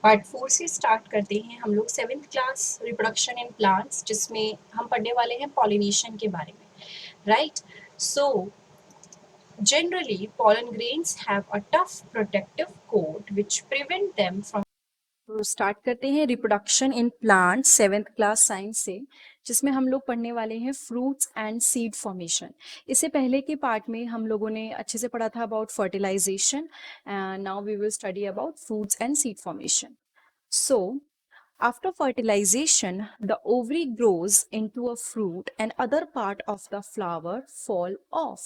Part 4 से start करते हैं हम लोग 7th class reproduction in plants, जिसमें हम पढ़ने वाले हैं पॉलिनेशन के बारे में, right. So generally pollen grains have a tough protective coat which prevent them from। तो स्टार्ट करते हैं reproduction in plant 7th class science से, जिसमें हम लोग पढ़ने वाले हैं फ्रूट्स एंड सीड फॉर्मेशन। इससे पहले के पार्ट में हम लोगों ने अच्छे से पढ़ा था about fertilization, and now we will study about fruits and seed formation. So after fertilization, the ovary grows into a fruit and other part of the flower fall off।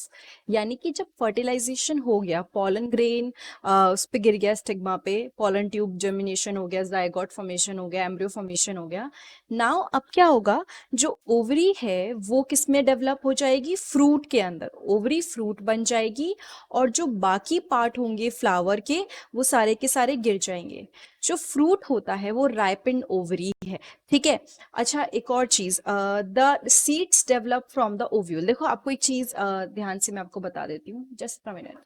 यानी कि जब फर्टिलाइजेशन हो गया, पॉलन ग्रेन उस पे गिर गया, stigma पे पॉलन ट्यूब जर्मिनेशन हो गया, जाइगोट फॉर्मेशन हो गया, एम्ब्रियो फॉर्मेशन हो गया। नाउ अब क्या होगा, जो ओवरी है वो किस में डेवलप हो जाएगी, फ्रूट के अंदर ओवरी फ्रूट बन जाएगी, और जो बाकी पार्ट होंगे फ्लावर के वो सारे के सारे गिर जाएंगे। जो फ्रूट होता है वो राइपेंड ओवरी है, ठीक है। अच्छा, एक और चीज, the seeds develop from the ovule. देखो आपको एक चीज ध्यान से मैं आपको बता देती हूँ, जस्ट अ मिनट।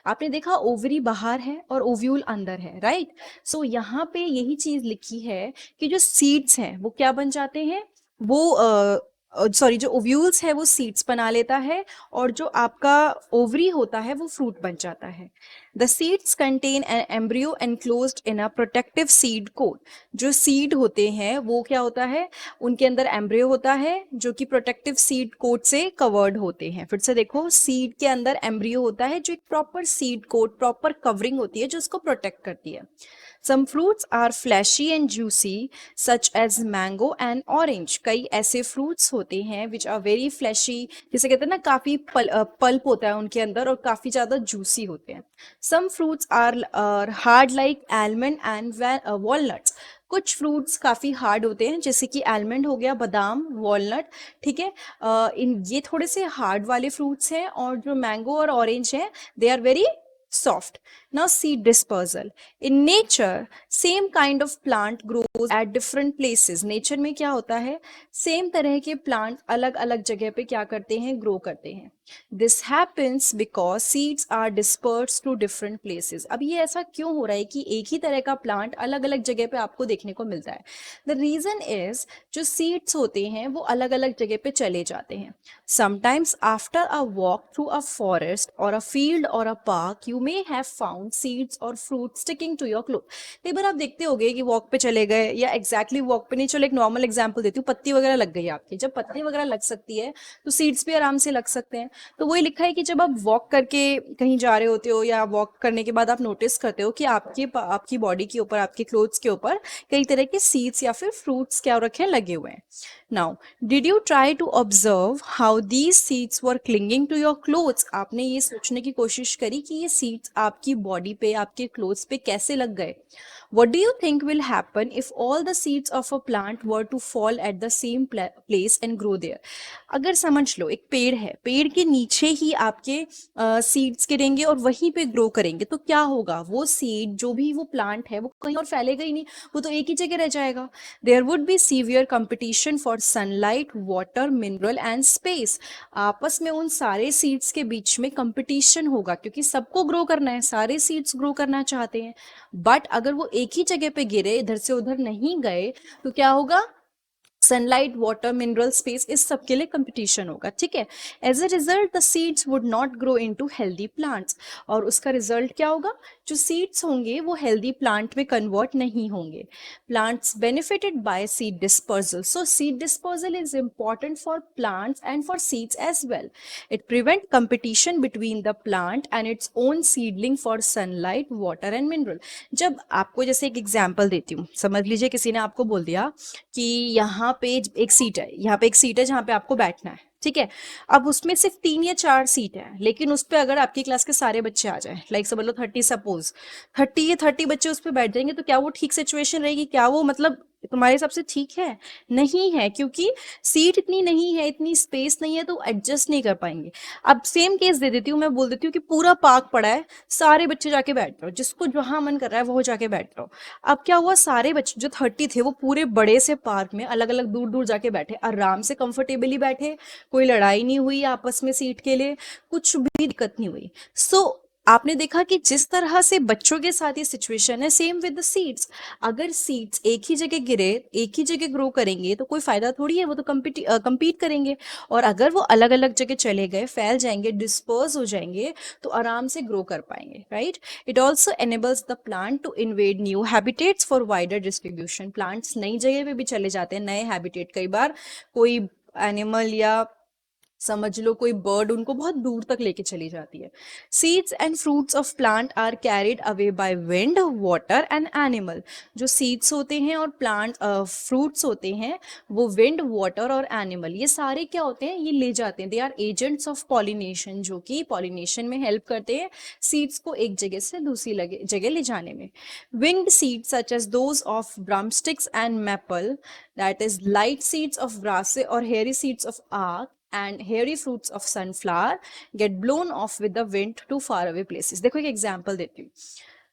आपने देखा ओवरी बाहर है और ओव्यूल अंदर है, राइट। सो यहाँ पे यही चीज लिखी है कि जो सीड्स हैं वो क्या बन जाते हैं, वो सॉरी जो ओव्यूल्स है वो सीड्स बना लेता है, और जो आपका ओवरी होता है वो फ्रूट बन जाता है। The seeds contain an embryo enclosed in a protective seed coat. जो सीड होते हैं वो क्या होता है, उनके अंदर एम्ब्रियो होता है जो कि प्रोटेक्टिव सीड कोट से कवर्ड होते हैं। फिर से देखो, सीड के अंदर एम्ब्रियो होता है जो एक proper seed coat, proper covering होती है जो उसको प्रोटेक्ट करती है। Some fruits are fleshy and juicy such as mango and orange। कई ऐसे fruits होते हैं which are very fleshy, जिसे कहते हैं ना काफी पल्प होता है उनके अंदर और काफी ज्यादा जूसी होते हैं। Some fruits are hard like almond and walnuts। कुछ फ्रूट्स काफी हार्ड होते हैं, जैसे कि आलमंड हो गया, बादाम, वॉलनट, ठीक है। इन ये थोड़े से हार्ड वाले फ्रूट्स हैं, और जो मैंगो और ऑरेंज हैं they are very soft। Now seed dispersal in nature, same kind of plant grows at different places। nature में क्या होता है, सेम तरह के प्लांट अलग अलग जगह पे क्या करते हैं, ग्रो करते हैं। this happens because seeds are dispersed to different places। अब ये ऐसा क्यों हो रहा है कि एक ही तरह का प्लांट अलग अलग जगह पे आपको देखने को मिलता है। the reason is जो सीड्स होते हैं वो अलग अलग जगह पे चले जाते हैं। sometimes after a walk through a forest or a field or a park you may have found seeds or fruit sticking to your cloth। कई बार आप देखते होगे कि वॉक पे चले गए, या एग्जैक्टली वॉक पे नहीं, चलो एक नॉर्मल एग्जांपल देती हूँ, पत्ती वगैरह लग गई आपकी। जब पत्ती वगैरह लग सकती है तो सीड्स भी आराम से लग सकते हैं। तो वही लिखा है कि जब आप वॉक करके कहीं जा रहे होते हो, या वॉक करने के बाद आप नोटिस करते हो कि आपकी बॉडी के ऊपर, आपके क्लोथ्स के ऊपर कई तरह के सीड्स या फिर फ्रूट्स क्या रखे लगे हुए हैं। Now did you try to observe how these seeds were clinging to your clothes. आपने ये सोचने की कोशिश करी कि ये सीड्स आपकी बॉडी पे, आपके क्लोथ्स पे कैसे लग गए। What do you think will happen if all the seeds of a plant were to fall at the same place and grow there? अगर समझ लो एक पेड़ है, पेड़ के नीचे ही आपके सीड्स गिरेंगे और वहीं पे ग्रो करेंगे, तो क्या होगा, वो सीड जो भी वो प्लांट है वो कहीं और फैलेगा ही नहीं, वो तो एक ही जगह रह जाएगा। There would be severe competition for sunlight, water, mineral and space. आपस में उन सारे सीड्स के बीच में कंपटीशन होगा, क्योंकि सबको ग्रो करना है, सारे सीड्स ग्रो करना चाहते हैं। बट अगर वो एक ही जगह पे गिरे, इधर से उधर नहीं गए, तो क्या होगा, सनलाइट, वाटर, मिनरल, स्पेस, इस सब के लिए कंपटीशन होगा, ठीक है। As a result the seeds would not grow into healthy plants. और उसका रिजल्ट क्या होगा, जो सीड्स होंगे वो हेल्दी प्लांट में कन्वर्ट नहीं होंगे। Plants benefited by seed dispersal. So seed dispersal is important for plants and for seeds as well. It prevent competition between the plant and its own seedling for sunlight, water and mineral. जब आपको जैसे एक example देती हूँ, समझ लीजिए किसी ने आपको बोल दिया कि यहाँ पे एक सीट है, यहाँ पे एक सीट है जहाँ पे आपको बैठना है, ठीक है। अब उसमें सिर्फ 3 या 4 सीट है, लेकिन उस पर अगर आपकी क्लास के सारे बच्चे आ जाए, लाइक समझ लो 30, सपोज 30 बच्चे उस पर बैठ जाएंगे, तो क्या वो ठीक सिचुएशन रहेगी, क्या वो मतलब तुम्हारे हिसाब से ठीक है, नहीं है, क्योंकि सीट इतनी नहीं है, इतनी स्पेस नहीं है, तो एडजस्ट नहीं कर पाएंगे। अब सेम केस दे देती हूँ, मैं बोल देती हूँ कि पूरा पार्क पड़ा है, सारे बच्चे जाके बैठ रहे हो, जिसको जहां मन कर रहा है वो जाके बैठ रहे हो। अब क्या हुआ, सारे बच्चे जो 30 थे वो पूरे बड़े से पार्क में अलग अलग दूर दूर जाके बैठे, आराम से कंफर्टेबली बैठे, कोई लड़ाई नहीं हुई आपस में सीट के लिए, कुछ भी दिक्कत नहीं हुई। सो आपने देखा कि जिस तरह से बच्चों के साथ ये सिचुएशन है, सेम विद द सीड्स। अगर सीड्स एक ही जगह गिरे, एक ही जगह ग्रो करेंगे तो कोई फायदा थोड़ी है, वो तो compete करेंगे। और अगर वो अलग अलग जगह चले गए, फैल जाएंगे, डिस्पर्स हो जाएंगे, तो आराम से ग्रो कर पाएंगे, right. It also enables the plant to invade new habitats for wider distribution. Plants नई जगह पे भी चले जाते हैं, नए हैबिटेट। कई बार कोई एनिमल या समझ लो कोई बर्ड उनको बहुत दूर तक लेके चली जाती है। Seeds and fruits of plant are carried away by wind, water and animal. जो सीड्स होते हैं और प्लांट फ्रूट्स होते हैं, वो विंड, वाटर और एनिमल, ये सारे क्या होते हैं, ये ले जाते हैं। They are agents of pollination, जो कि पॉलिनेशन में हेल्प करते हैं सीड्स को एक जगह से दूसरी जगह ले जाने में। Winged seeds such as those of drumsticks and maple, that is light seeds of grasses or hairy seeds of arak and hairy fruits of sunflower get blown off with the wind to far away places। देखो एक example देती हूँ।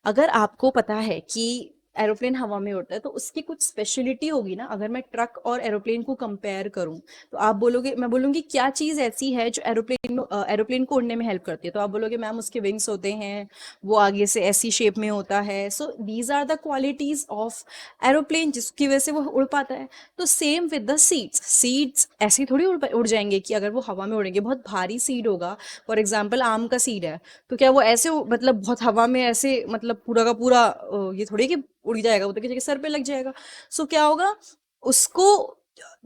अगर आपको पता है कि aeroplane हवा में उड़ता है तो उसकी कुछ स्पेशलिटी होगी ना। अगर मैं ट्रक और एरोप्लेन को कंपेयर करूं तो आप बोलोगे, मैं बोलूंगी क्या चीज ऐसी है जो एरोप्लेन को उड़ने में हेल्प करती है, तो आप बोलोगे मैम उसके विंग्स होते हैं, वो आगे से ऐसी शेप में होता है। So these are the qualities of aeroplane जिसकी वजह से वो उड़ पाता है। तो same with the seeds. Seeds ऐसे थोड़ी उड़ जाएंगे कि अगर वो हवा में उड़ेंगे, बहुत भारी सीड होगा। फॉर एग्जाम्पल आम का सीड है, तो क्या वो ऐसे मतलब बहुत हवा में ऐसे मतलब पूरा का पूरा ये थोड़ी कि उड़ जाएगा, वो तो किसी के सर पे लग जाएगा। सो क्या होगा, उसको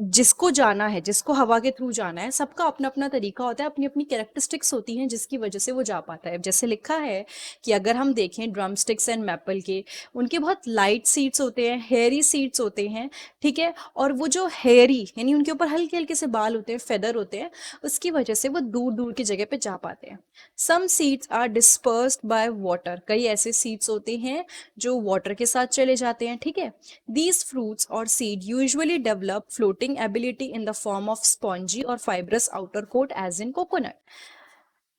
जिसको जाना है, जिसको हवा के थ्रू जाना है, सबका अपना अपना तरीका होता है, अपनी अपनी कैरेक्टरिस्टिक्स होती हैं जिसकी वजह से वो जा पाता है। जैसे लिखा है कि अगर हम देखें ड्रम स्टिक्स एंड मैपल के, उनके बहुत लाइट सीड्स होते हैं, हेयरी सीड्स होते हैं, ठीक है। और वो जो हेयरी यानी उनके ऊपर हल्के हल्के से बाल होते हैं, फेदर होते हैं, उसकी वजह से वो दूर दूर की जगह पे जा पाते हैं। Some seeds are dispersed by water. कई ऐसे सीड्स होते हैं जो वाटर के साथ चले जाते हैं, ठीक है। These fruits or seed usually develop floating ability in the form of spongy or fibrous outer coat as in coconut।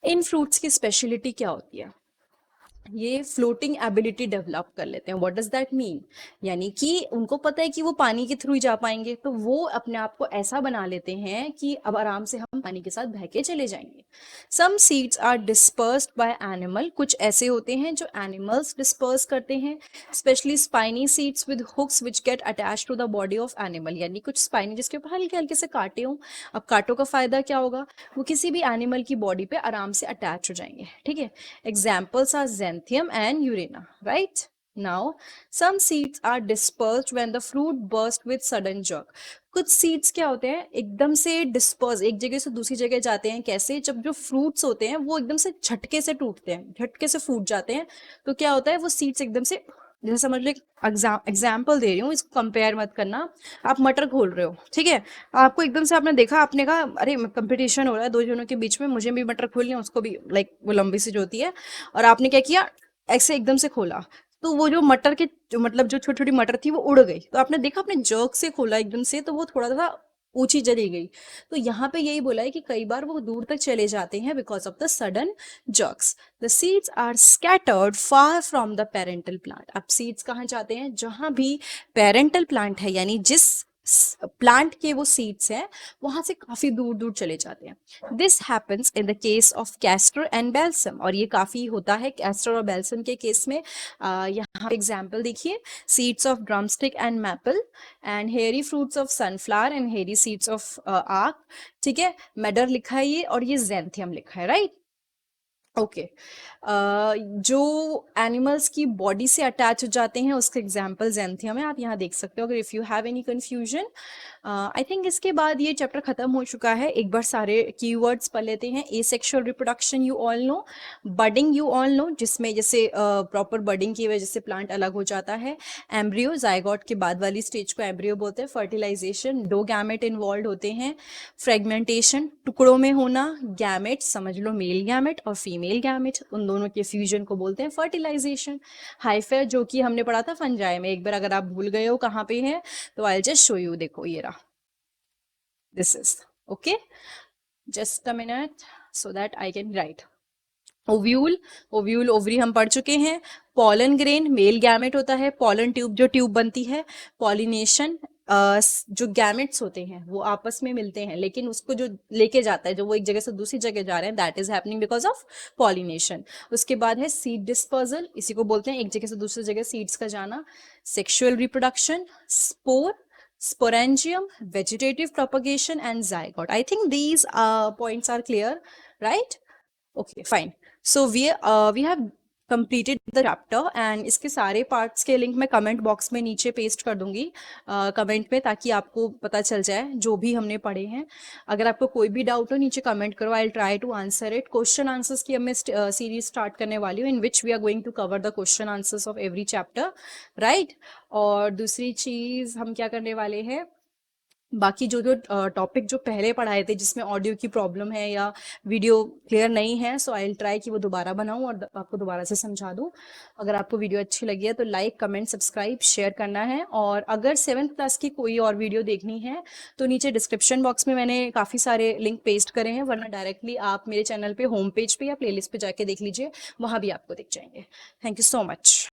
In fruits की स्पेशलिटी क्या होती है, ये फ्लोटिंग एबिलिटी डेवलप कर लेते हैं। व्हाट डज दैट मीन, यानी कि उनको पता है कि वो पानी के थ्रू ही जा पाएंगे, तो वो अपने आप को ऐसा बना लेते हैं कि अब आराम से हम पानी के साथ बह के चले जाएंगे। Some seeds are dispersed by animal. कुछ ऐसे होते हैं जो एनिमल्स डिस्पर्स करते हैं, specially spiny seeds with hooks which get attach to the body of animal. यानी कुछ स्पाइनी जिसके ऊपर हल्के हल्के से कांटे हों। अब कांटों का फायदा क्या होगा, वो किसी भी एनिमल की बॉडी पे आराम से अटैच हो जाएंगे, ठीक है। Examples are xanthium and urina, right? Now, some seeds are dispersed when the fruit burst with sudden jerk। कुछ सीड्स क्या होते हैं, एकदम से डिस्पर्स, एक जगह से दूसरी जगह जाते हैं। कैसे, जब जो फ्रूट्स होते हैं वो एकदम से झटके से टूटते हैं, झटके से फूट जाते हैं, तो क्या होता है वो सीड्स एकदम से, जैसे समझ लो एग्जाम्पल दे रही हूँ, इसको कंपेयर मत करना। आप मटर खोल रहे हो, ठीक है, आपको एकदम से आपने देखा, आपने कहा अरे कंपटीशन हो रहा है दो जनों के बीच में, मुझे भी मटर खोलनी है, उसको भी, लाइक वो लंबी सी जो होती है, और आपने क्या किया, ऐसे एकदम से खोला, तो वो जो मटर के जो मतलब जो छोटी छोटी मटर थी वो उड़ गई। तो आपने देखा, आपने जर्क से खोला एकदम से, तो वो थोड़ा सा ऊंची चली गई। तो यहाँ पे यही बोला है कि कई बार वो दूर तक चले जाते हैं because of the sudden jerks. The seeds are scattered far from the parental plant. अब सीड्स कहाँ जाते हैं, जहां भी पेरेंटल प्लांट है, यानी जिस प्लांट के वो सीड्स हैं वहां से काफी दूर दूर चले जाते हैं। This happens in the case of castor and balsam. और ये काफी होता है कैस्टर और बेल्सम के केस में। यहाँ एग्जाम्पल देखिए, seeds of drumstick and maple and hairy fruits of sunflower and hairy seeds of आक, ठीक है। मेडर लिखा है ये, और ये जेंथियम लिखा है, राइट। ओके जो एनिमल्स की बॉडी से अटैच हो जाते हैं उसके एग्जाम्पल जेंथियम है, आप यहाँ देख सकते हो। अगर if you have any confusion, I think इसके बाद ये चैप्टर खत्म हो चुका है। एक बार सारे कीवर्ड्स पढ़ लेते हैं। Asexual reproduction you all know, budding you all know, जिसमें जैसे प्रॉपर बडिंग की वजह से प्लांट अलग हो जाता है। एम्ब्रियो, जाइगोट के बाद वाली स्टेज को एम्ब्रियो बोलते हैं। फर्टिलाइजेशन, दो गैमेट इन्वॉल्व होते हैं। फ्रेगमेंटेशन, टुकड़ों में होना। गैमेट, समझ लो मेल गैमेट और फीमेल गैमेट, उन दोनों के फ्यूजन को बोलते हैं फर्टिलाइजेशन। हाइफे, जो कि हमने पढ़ा था फंजाई में, एक बार अगर आप भूल गए हो कहाँ पे है तो आई जस्ट शो यू, देखो ये रहा, this is okay. Just a minute so that I can write. Ovule, ovule ovary हम पढ़ चुके हैं। पॉलन ग्रेन, मेल गैमेट होता है। पॉलन ट्यूब, जो ट्यूब बनती है। पॉलिनेशन, जो गैमेट्स होते हैं वो आपस में मिलते हैं, लेकिन उसको जो लेके जाता है, जो वो एक जगह से दूसरी जगह जा रहे हैं, that is happening because of pollination. उसके बाद है सीड डिस्पर्सल, इसी को बोलते हैं एक जगह से दूसरी जगह सीड्स का जाना। Sexual reproduction, spore, sporangium, vegetative propagation, and zygote. I think these points are clear, right? Okay, fine. So we have completed the chapter, and इसके सारे पार्ट्स के लिंक मैं कमेंट बॉक्स में नीचे पेस्ट कर दूंगी कमेंट में, ताकि आपको पता चल जाए जो भी हमने पढ़े हैं। अगर आपको कोई भी डाउट हो नीचे कमेंट करो, I will try to answer it. Question answers की अब मैं सीरीज स्टार्ट करने वाली हूँ, in which we are going to cover the question answers of every chapter, right. और दूसरी चीज हम क्या करने वाले हैं, बाकी जो जो टॉपिक जो पहले पढ़ाए थे जिसमें ऑडियो की प्रॉब्लम है या वीडियो क्लियर नहीं है, सो आई विल ट्राई कि वो दोबारा बनाऊं और आपको दोबारा से समझा दूं। अगर आपको वीडियो अच्छी लगी है तो लाइक, कमेंट, सब्सक्राइब, शेयर करना है। और अगर 7th क्लास की कोई और वीडियो देखनी है तो नीचे डिस्क्रिप्शन बॉक्स में मैंने काफ़ी सारे लिंक पेस्ट करे हैं, वरना डायरेक्टली आप मेरे चैनल पे होम पेज पे या प्लेलिस्ट पे जाके देख लीजिए, वहाँ भी आपको दिख जाएंगे। Thank you so much.